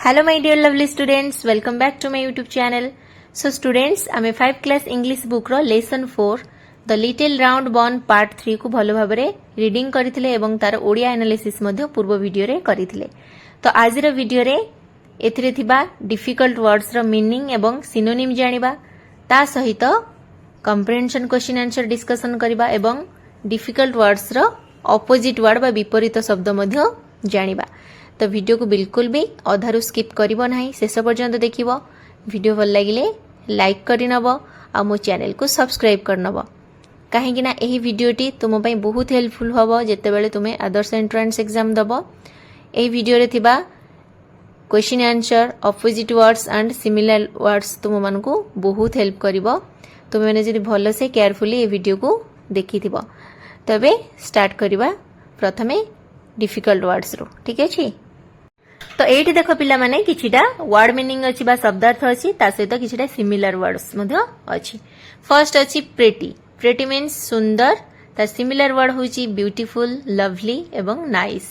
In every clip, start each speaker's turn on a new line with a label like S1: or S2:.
S1: Hello my dear lovely students, welcome back to my YouTube channel. So students, आमे 5 class English book रो lesson 4 the little round bun part 3 को भलो भाबरे reading करिथिले एवं तार Odia analysis मध्ये पूर्व वीडियो रे करिथिले. तो आज रो वीडियो रे एथिरे थिबा डिफिकल्ट वर्ड्स रो मीनिंग एवं सिनोनिम जानिबा ता सहित कंप्रिहेंशन क्वेश्चन आंसर डिस्कशन करिबा एवं डिफिकल्ट वर्ड्स रो ऑपोजिट वर्ड बा विपरीत शब्द मध्ये जानिबा. तो वीडियो को बिल्कुल भी अधारू स्किप करिवो नाही, शेष पर्यंत देखिवो. वीडियो भल लागिले लाइक करि नबो आ मो चैनल को सब्सक्राइब कर नबो, काहेकि ना एही वीडियोटी तुम पई बहुत हेल्पफुल हबो जेते बेले तुमे आदर्श एंट्रेंस एग्जाम दबो. एही वीडियो रे थिबा question answer opposite words and similar words तुम मन को बहुत हेल्प करिवो. तुम माने जदि भलो से केयरफुली ए वीडियो को देखिथिबो. तबे स्टार्ट करिबा प्रथमे डिफिकल्ट वर्ड्स रो. ठीक अछि. तो एठी देखो पिला माने किछिटा वर्ड मीनिंग अछि बा शब्दार्थ अछि, ता सहित किछिटा सिमिलर वर्ड्स मध्ये अछि. फर्स्ट अछि प्रेटी. प्रेटी मीन्स सुंदर. ता सिमिलर वर्ड होछि ब्यूटीफुल, लवली एवं नाइस.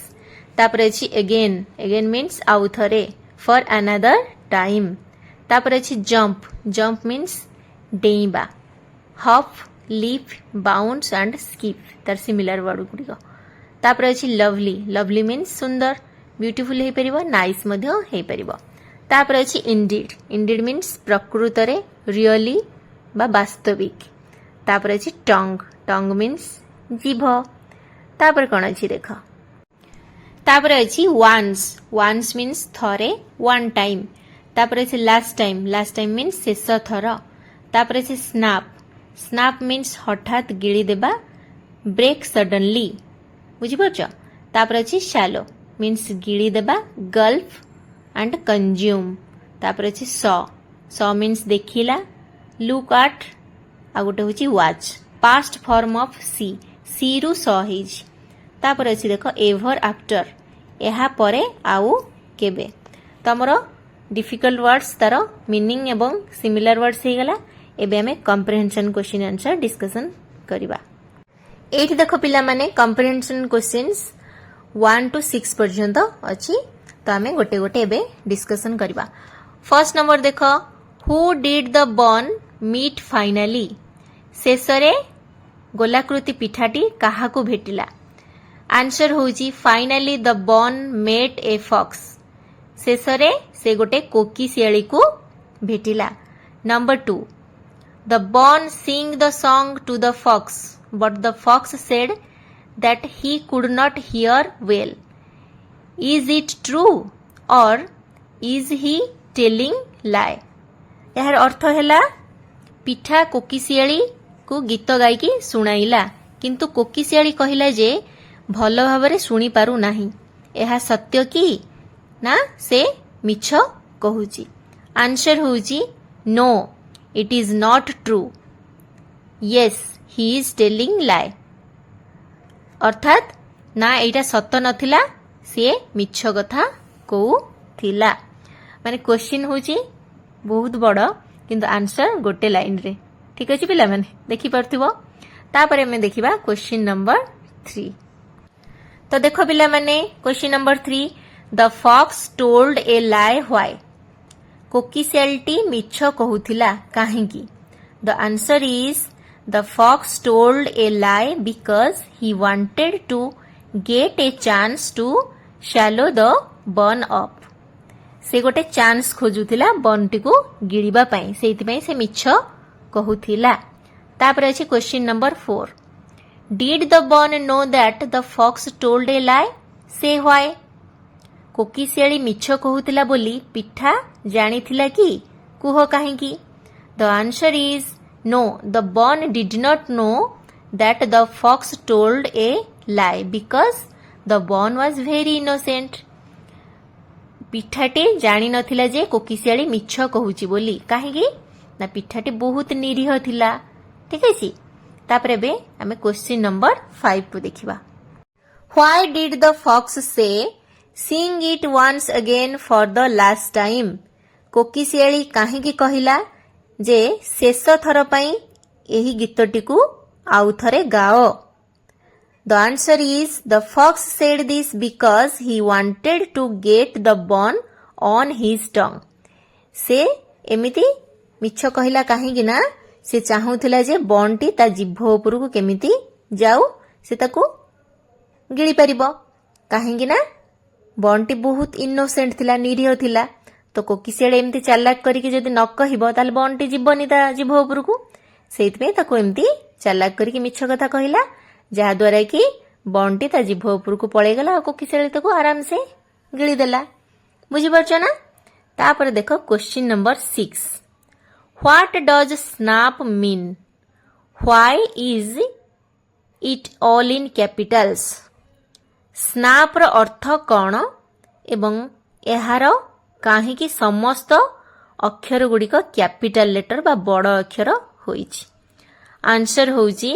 S1: तापर अछि अगेन. अगेन मीन्स आउ थरे, फॉर अनदर टाइम. तापर अछि जंप. जंप मीन्स डेइबा. Hop, leap, bounce and skip तार सिमिलर वर्ड गुडिको. तापर अछि लवली. लवली मीन्स सुंदर. ब्यूटीफुल हे परिबो, नाइस मध्ये हे परिबो. तापर अछि इंडीड. इंडीड मीन्स प्रकृतरे, रियली बा वास्तविक. तापर अछि टंग. टंग मीन्स जीभ. तापर कोन अछि देखो. तापर अछि वन्स. वन्स मीन्स थरे, वन टाइम. तापर अछि last time. Last time means शेष थर. तापर अछि स्नैप. स्नैप मीन्स हठात गिळी देबा, ब्रेक सडनली. बुझि परछ. तापर अछि शैलो मीन्स गिळी देबा, गल्फ एंड कंज्यूम. तापर अछि सॉ. सॉ मीन्स देखिला, लुक एट आ गोटे होछि वाच. पास्ट फॉर्म ऑफ सी. सी रु सॉ हेज. तापर अछि देखो एवर आफ्टर. एहा परे आउ केबे. तमरो डिफिकल्ट वर्ड्स तार मीनिंग एवं सिमिलर वर्ड्स हे गला. एबे हमें कंप्रिहेंशन क्वेश्चन आंसर डिस्कशन करिबा. एठी देखो पिला माने कंप्रिहेंशन क्वेश्चंस 1 to 6 पर्यंत अछि. तो हमें गोटे गोटे एबे डिस्कशन करिबा. फर्स्ट नंबर देखो, who did the bun meet finally. शेषरे गोलाकृति पिठाटी काहाकू भेटिला. आंसर होउची finally the bun met a fox. शेषरे से गोटे कोकी शियाली को भेटिला. Number 2, the bun sing the song to the fox but the fox said that he could not hear well. Is it true or is he telling lie? यार अर्थ हैला पिठा कोकिशियाली को गीत गायकी सुनाइला, किंतु कोकिशियाली कहिला जे भलो भाबरे सुनी पारु नाही. एहा सत्य की ना से मिछ कहूची. आंसर होउची no, it is not true. Yes, he is telling lie. अर्थात ना एटा सत्य नथिला, से मिछ कथा कहूथिला. माने क्वेश्चन होची बहुत बड़, किंतु आंसर गोटे लाइन रे. ठीक अछि पिला माने देखि परथिबो. तापरे में देखिबा क्वेश्चन नंबर 3. तो देखो पिला माने question number 3, the fox told a lie why. कोकिशियालटी मिछ कहूथिला काहेकी. The answer is the fox told a lie because he wanted to get a chance to swallow the bun up. से गोटे चांस खोजुथिला बन टी को गिळिबा पई, सेति पई से मिछ कहूथिला. तापर अछि question number 4, did the bun know that the fox told a lie? Say why. कोकिशियाली मिछ कहूथिला बोली पिठा जानिथिला की, कुह काहेकी. The answer is no, the bun did not know that the fox told a lie because the bun was very innocent. पिठाटे जानी नथिला जे कोकिशियाली मिछ कहूची बोली, काहेकी ना पिठाटे बहुत निरीह थिला. ठीक अछि. तापरे बे हमें क्वेश्चन नंबर 5 को देखिबा. Why did the fox say sing it once again for the last time? कोकिशियाली काहेकी कहिला जे शेष थर पई एही गीतटी को आउ थरे गाओ. The answer is the fox said this because he wanted to get the bun on his tongue. से एमिति मिछ कहिला काहेकि ना से चाहूथिला जे बॉन्टी ता जिभ उपरकू केमिति जाऊ से ताकू गिळी परिबो काहेकि ना बॉन्टी बहुत इनोसेंट थिला निरीह थिला तो कोकिसियाडे एमती चालाक करिके जदि न कहिबो ताले बॉन्टी जिबनी ता जिभ उपरकू सेइतमे ताकू एमती चालाक करिके मिछ कथा कहिला जहा द्वारा कि बॉन्टी ता जिभ उपरकू पळेई गला और कोकिसियाडे ताकू आराम से गिळी देला बुझी परछ ना। तापर देखो question number 6 what does snap mean why is it all in capitals snap रो अर्थ कौन एवं एहार काहेकि समस्त अक्षर गुड़िक कैपिटल लेटर बा बड़ अक्षर होइछि। आंसर होउछि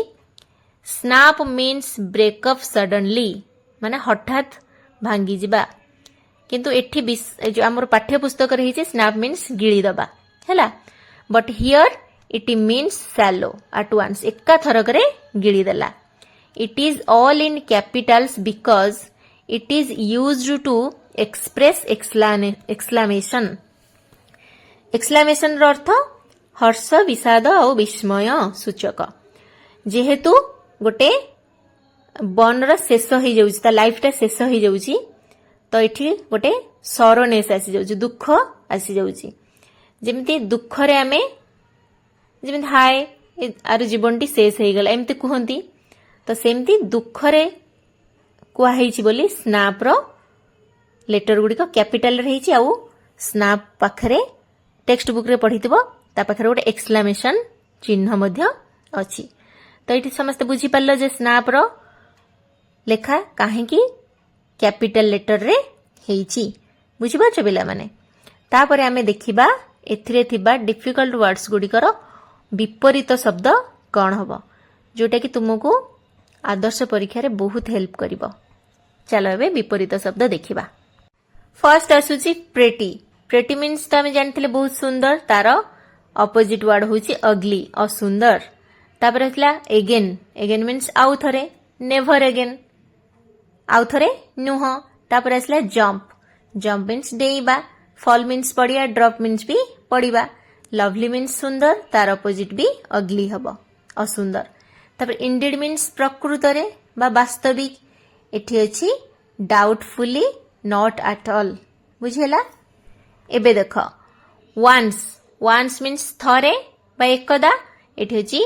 S1: स्नैप मीन्स ब्रेकअप सडनली माने हठात भांगी जिबा किंतु एठी जो आमर पाठ्य पुस्तक रही स्नैप मीन्स गिड़ी दबा हैला but here it means swallow at once एका थरकरे गिड़ी देला। It is all in capitals because it is used to express exclamation exclamation अर्थ हर्ष विषाद और विस्मय सूचक जेहेतु गोटे बन शेष हो जाउछि लाइफटा शेष हो जाउछि तो ये गोटे सरनेस आसी जाउछि दुख आसी जाउछि जेमती दुख रे आमे जेमती हाय आर जीवनटी शेष हो गला एमती कहंती तो सेमती दुख रे कुआ हेछि बोली स्नैप रो लेटर गुडी को कैपिटल रही आउ स्नैप पाखरे टेक्स्ट बुक रे पढ़िथिबो ता पाखरे गोटे एक्सक्लामेशन चिन्ह मध्य अछि तो ये समस्त बुझी पारलो जे स्नैप रो लेखा काहेकि कैपिटल लेटर रे हेछि बुझी पाछ पिला माने। तापरे आमे देखिबा एथिरे थिबा डिफिकल्ट वर्ड्स गुडीकर विपरीत शब्द कौन हबो जोटा कि तुमको आदर्श परीक्षा रे बहुत हेल्प करिवो। चलो एबे विपरीत शब्द देखिबा। फर्स्ट आसुची प्रेटी प्रेटी मीन्स तो आमे जानथिले बहुत सुंदर तार ऑपोजिट वर्ड होची अगली असुंदर। तापरे हला एगेन एगेन मीन्स आउ थरे नेवर एगेन आउ थरे नुह। तापर आसला जंप जंप मीन्स डेइबा फॉल मीन्स पड़िया ड्रॉप मीन्स भी पड़िबा लवली मीन्स सुंदर तार अपोजिट भी अगली हबो असुंदर। तापर इंडिड मीन्स प्रकृत रे बा वास्तविक एठी अछि डाउटफुली नॉट एट ऑल बुझेला। एबे देख वंस वंस मीन्स थरे बा एकदा एठी अछि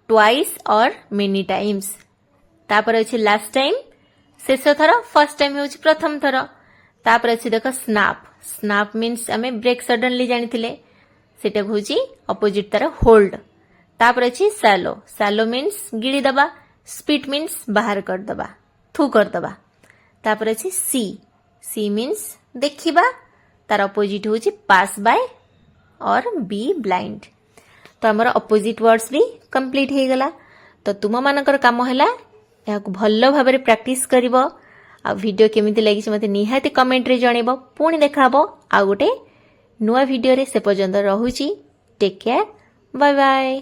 S1: ट्वाइस और मेनी टाइम्स। तापर अछि लास्ट टाइम शेष थर फर्स्ट टाइम होछि प्रथम थर। तापर अछि देख स्नैप स्नैप मीन्स आमे ब्रेक सडनली जानिथिले सेटा होछि अपोजिट तार होल्ड। तापर अछि सैलो सैलो मीन्स गिड़ी दबा स्पिट मीन्स बाहर कर दबा थू कर दबा। तापर अछि सी सी मीन्स देखिबा तार अपोजिट होछि पास बाय और बी ब्लाइंड। तो हमर अपोजिट वर्ड्स भी कंप्लीट हे गला। तो तुम मानकर काम हैला याकु भल्लो भाबरे प्रैक्टिस करिवो आ वीडियो केमिति लागिछ मते निहाती कमेंट रे जणेबो पुणी देखाबो आ गोटे नुवा वीडियो रे से पर्यंत रहुची टेक केयर बाय बाय।